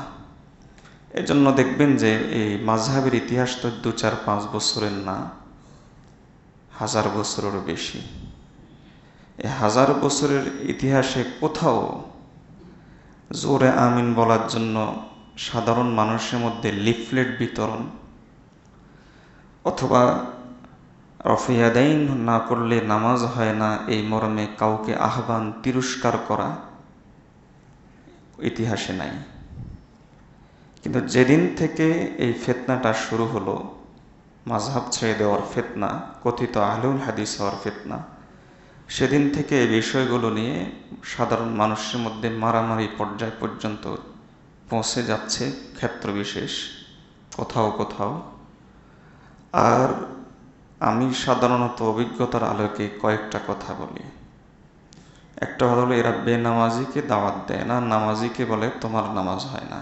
এজন্য দেখবেন যে এই মাযহাবের ইতিহাস তো 2-4-5 বছরের না, 1000 বছরেরও বেশি। এই 1000 বছরের ইতিহাসে কোথাও জোরে আমিন বলার জন্য সাধারণ মানুষের মধ্যে লিফলেট বিতরণ, অথবা রফিয়াদাইন না করলে নামাজ হয় না এই মর্মে কাউকে আহ্বান তিরস্কার করা ইতিহাসে নাই। কিন্তু যেদিন থেকে এই ফিতনাটা শুরু হলো, মাযহাব ছেড়ে দেওয়ার ফিতনা, কথিত আহলুল হাদিস হওয়ার ফিতনা, সেদিন থেকে এই বিষয়গুলো নিয়ে সাধারণ মানুষের মধ্যে মারামারি পর্যায় পর্যন্ত পৌঁছে যাচ্ছে ক্ষেত্রবিশেষ, কোথাও কোথাও। আর আমি সাধারণত অভিজ্ঞতার আলোকে কয়েকটা কথা বলি। একটা হলো এরা বেনামাজিকে দাওয়াত দেয় না, নামাজিকে বলে তোমার নামাজ হয় না।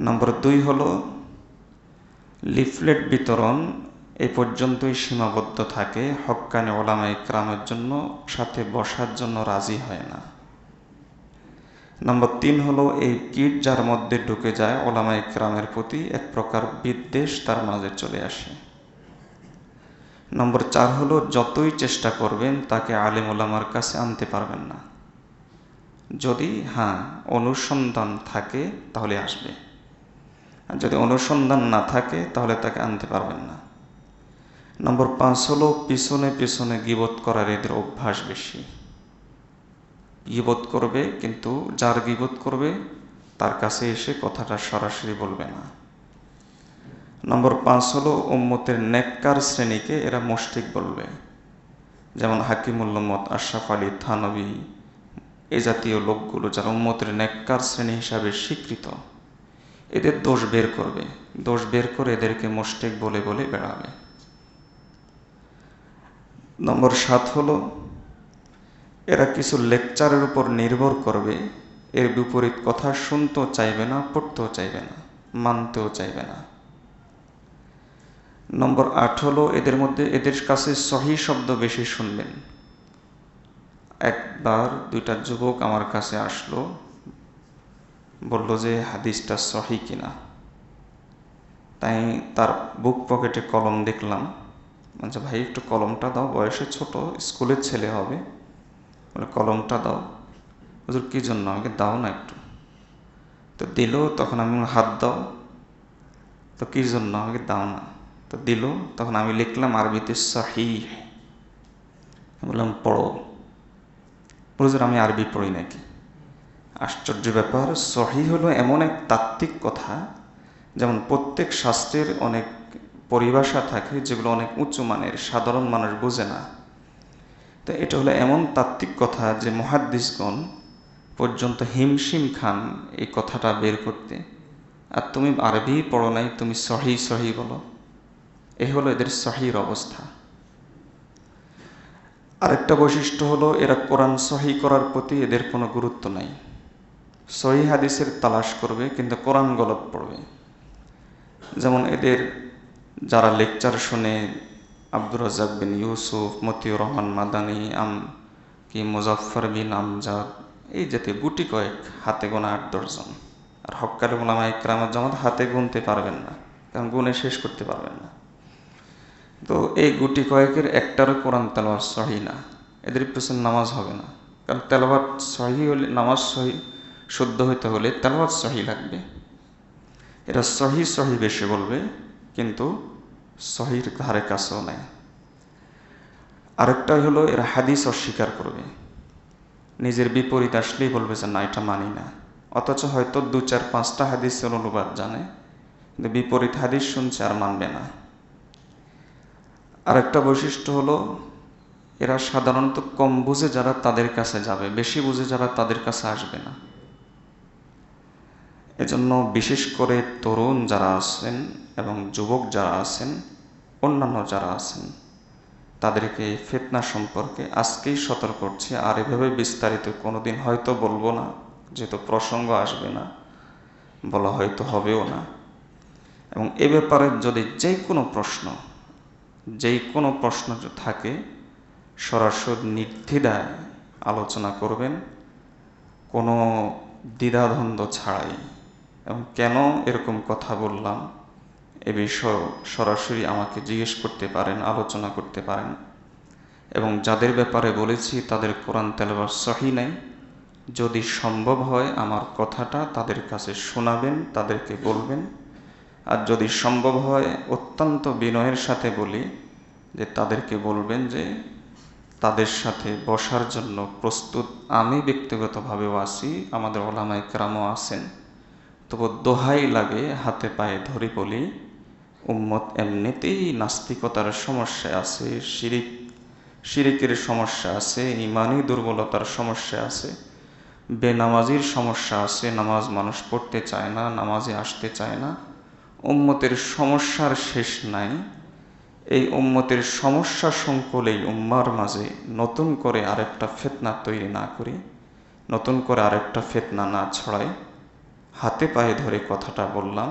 নম্বর 2 হলো লিফলেট বিতরণ এ পর্যন্তই সীমাবদ্ধ থাকে, হক্কানি ওলামায়ে কেরামের জন্য সাথে বসার জন্য রাজি হয় না। নম্বর 3 হলো এই কিট যার মধ্যে ঢুকে যায়, ওলামায়ে কেরামের প্রতি এক প্রকার বিদ্বেষ তার মাঝে চলে আসে। নম্বর 4 হলো যতই চেষ্টা করবেন তাকে আলেম ওলামার কাছে আনতে পারবেন না। যদি অনুসন্ধান থাকে তাহলে আসবে, আর যদি অনুসন্ধান না থাকে তাহলে তাকে আনতে পারবেন না। নম্বর 5 হলো পিছনে পিছনে গীবত করার এদের অভ্যাস বেশি। গীবত করবে, কিন্তু যার গীবত করবে তার কাছে এসে কথাটা সরাসরি বলবে না। নম্বর 5 হলো উম্মতের নেককার শ্রেণীকে এরা মুশরিক বলবে, যেমন হাকিমুল উম্মত, আশরাফ আলী থানভী, এ জাতীয় লোকগুলো যারা উম্মতের নেককার শ্রেণী হিসাবে স্বীকৃত, এদের দোষ বের করবে, দোষ বের করে এদেরকে মুশরিক বলে বলে বেড়াবে। নম্বর 7 হলো এরা কিছু লেকচারের উপর নির্ভর করবে, এর বিপরীত কথা শুনতেও চাইবে না, পড়তেও চাইবে না, মানতেও চাইবে না। নম্বর 8 হলো এদের কাছে সহি শব্দ বেশি শুনবেন। একবার 2টা যুবক আমার কাছে আসলো, বলল যে হাদিসটা সহি কিনা। তাই তার বুক পকেটে কলম দেখলাম, আচ্ছা ভাই একটু কলমটা দাও, বয়সে ছোট, স্কুলের ছেলে হবে, বলে কলমটা দাও। হুজুর কি জন্য? আমাকে দাও না একটু। তো দিল, তখন আমি হাত দাও। তো কি জন্য? আমাকে দাও না। তো দিল, তখন আমি লিখলাম আরবিতে সহিহ। বললাম পড়ো। হুজুর আমি আরবি পড়ি নাকি? আশ্চর্য ব্যাপার, সহিহ হলো এমন এক তাত্ত্বিক কথা যেমন প্রত্যেক শাস্ত্রের অনেক পরিভাষা থাকে যেগুলো অনেক উঁচু মানের, সাধারণ মানুষ বোঝে না। তো এটা হলো এমন তাত্ত্বিক কথা যে মুহাদ্দিসগণ পর্যন্ত হিমশিম খান এই কথাটা বের করতে। আর তুমি আরবি পড়ো নাই, তুমি সহি সহি বলো, এ হলো এদের সহির অবস্থা। আরেকটা বৈশিষ্ট্য হলো এরা কোরআন সহি করার প্রতি এদের কোনো গুরুত্ব নাই। সহি হাদিসের তালাশ করবে কিন্তু কোরআন গলত পড়বে। যেমন এদের যারা লেকচার শুনে, আব্দুর রাজ্জাক বিন ইউসুফ, মতিউর রহমান মাদানী, মুজাফফর বিন আমজাদ, এই জাতীয় গুটি কয়েক, হাতে গোনা 8-10 জন। আর হক্কানি উলামা ইকরামের জামাত হাতে গুনতে পারবেন না, কারণ গুনে শেষ করতে পারবেন না। তো এই গুটি কয়েকের একটারও কোরআন তেলাওয়াত সহি না, এদের পিছনে নামাজ হবে না। কারণ তেলাওয়াত সহি হলে, নামাজ সহি শুদ্ধ হইতে হলে তেলাওয়াত সহি লাগবে। এরা সহি সহি বেশি বলবে কিন্তু সহির ধারে কাছেও নাই। আরেকটা হলো এরা হাদিস অস্বীকার করবে, নিজের বিপরীত আসলেই বলবে যে না এটা মানি না, অথচ হয়তো 2-4-5টা হাদিসের অনুবাদ জানে, কিন্তু বিপরীত হাদিস শুনছে আর মানবে না। আরেকটা বৈশিষ্ট্য হলো এরা সাধারণত কম বুঝে যারা তাদের কাছে যাবে, বেশি বুঝে যারা তাদের কাছে আসবে না। এজন্য বিশেষ করে তরুণ যারা আছেন এবং যুবক যারা আছেন, অন্যান্য যারা আছেন, তাদেরকে এই ফিতনা সম্পর্কে আজকেই সতর্ক করছি। আর এভাবে বিস্তারিত কোনোদিন হয়তো বলবো না, যেহেতু প্রসঙ্গ আসবে না, বলা হয়তো হবেও না। এবং এ ব্যাপারে যদি যেই কোনো প্রশ্ন থাকে সরাসরি নির্দ্বিধায় আলোচনা করবেন, কোনো দ্বিধাদ্বন্দ্ব ছাড়াই। এবং কেন এরকম কথা বললাম এ বিষয়ে সরাসরি আমাকে জিজ্ঞেস করতে পারেন, আলোচনা করতে পারেন। এবং যাদের ব্যাপারে বলেছি তাদের কোরআন তেলাওয়াত সহি নাই, যদি সম্ভব হয় আমার কথাটা তাদের কাছে শোনাবেন, তাদেরকে বলবেন। আর যদি সম্ভব হয় অত্যন্ত বিনয়ের সাথে বলি যে তাদেরকে বলবেন যে তাদের সাথে বসার জন্য প্রস্তুত আমি ব্যক্তিগতভাবেও আছি, আমাদের ওলামা ইকরামও আছেন। তবু দোহাই লাগে, হাতে পায়ে ধরে বলি, উম্মত এমনিতেই নাস্তিকতার সমস্যা আছে, শিরিকের সমস্যা আছে, ইমানি দুর্বলতার সমস্যা আছে, বেনামাজির সমস্যা আছে, নামাজ মানুষ পড়তে চায় না, নামাজে আসতে চায় না। উম্মতের সমস্যার শেষ নাই। এই উম্মতের সমস্যা সংকুলেই উম্মার মাঝে নতুন করে আরেকটা ফিতনা তৈরি না করি, নতুন করে আরেকটা ফিতনা না ছড়াই, হাতে পায়ে ধরে কথাটা বললাম।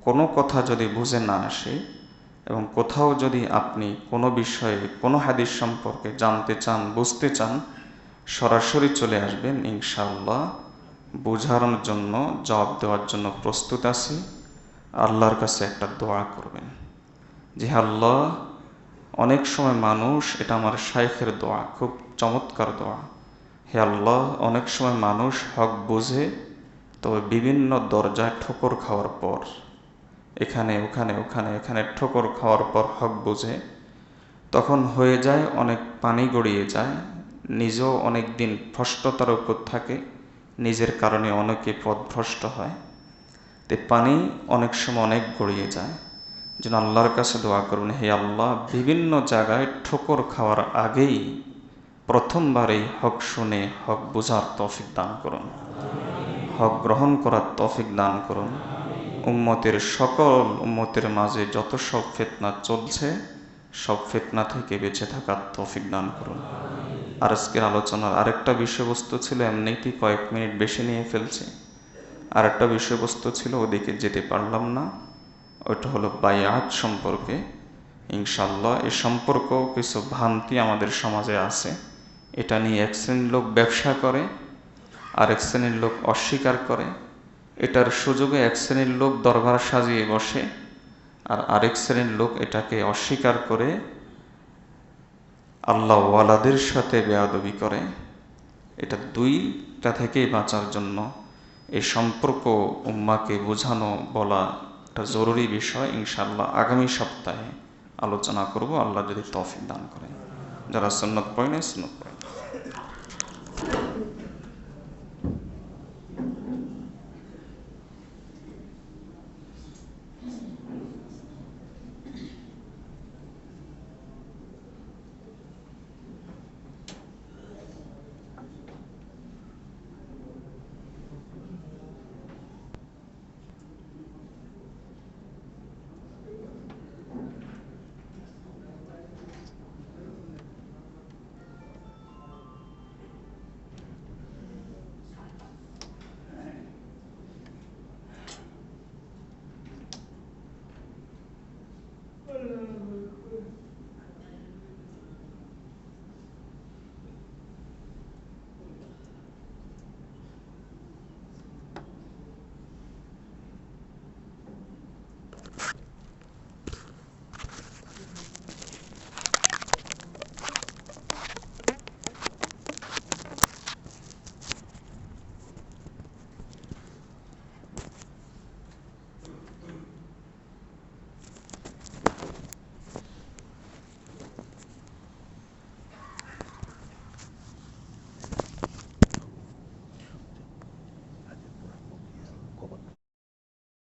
কোনো কথা যদি বুঝে না আসে এবং কোথাও যদি আপনি কোনো বিষয়ে, কোনো হাদিস সম্পর্কে জানতে চান, বুঝতে চান, সরাসরি চলে আসবেন, ইনশাআল্লাহ বোঝানোর জন্য, জবাব দেওয়ার জন্য প্রস্তুত আছি। আল্লাহর কাছে একটা দোয়া করবেন যে আল্লাহ, অনেক সময় মানুষ, এটা আমার শাইখের দোয়া, খুব চমৎকার দোয়া, হে আল্লাহ, অনেক সময় মানুষ হক বুঝে তবে বিভিন্ন দরজায় ঠোকর খাওয়ার পর, এখানে ওখানে ওখানে এখানে ঠোকর খাওয়ার পর হক বুঝে, তখন হয়ে যায় অনেক পানি গড়িয়ে যায়, নিজেও অনেক দিন ভ্রষ্টতার উপর থাকে, নিজের কারণে অনেকে পথভ্রষ্ট হয়। তে পানি অনেক সময় অনেক গড়িয়ে যায়। যেন আল্লাহর কাছে দোয়া করবেন, হে আল্লাহ, বিভিন্ন জায়গায় ঠোকর খাওয়ার আগেই প্রথমবারেই হক শুনে হক বোঝার তৌফিক দান করুন, হক গ্রহণ করার তৌফিক দান করুন। উম্মতের মাঝে যত সব ফিতনা চলছে, সব ফিতনা থেকে বেঁচে থাকার তৌফিক দান করুন। আর আজকের আলোচনার আরেকটা বিষয়বস্তু ছিল, এমনিতেই কয়েক মিনিট বেশি নিয়ে ফেলছি, আরেকটা বিষয়বস্তু ছিল, ওদিকে যেতে পারলাম না। ওইটা হলো বায়াত সম্পর্কে। ইনশাআল্লাহ এই সম্পর্কেও কিছু ভ্রান্তি আমাদের সমাজে আছে। এটা নিয়ে এক শ্রেণীর লোক ব্যবসা করে, আরেক শ্রেণীর লোক অস্বীকার করে। এটার সুযোগে এক শ্রেণীর লোক দরবার সাজিয়ে বসে, আর আরেক শ্রেণীর লোক এটাকে অস্বীকার করে আল্লাহ ওয়ালাদের সাথে বেয়াদবি করে। এটা দুইটা থেকেই বাঁচার জন্য এই সম্পর্ক উম্মাকে বোঝানো, বলা একটা জরুরি বিষয়। ইনশাআল্লাহ আগামী সপ্তাহে আলোচনা করব, আল্লাহ যদি তৌফিক দান করেন। যারা সুন্নত পড়ে না, সুন্নত পড়ে।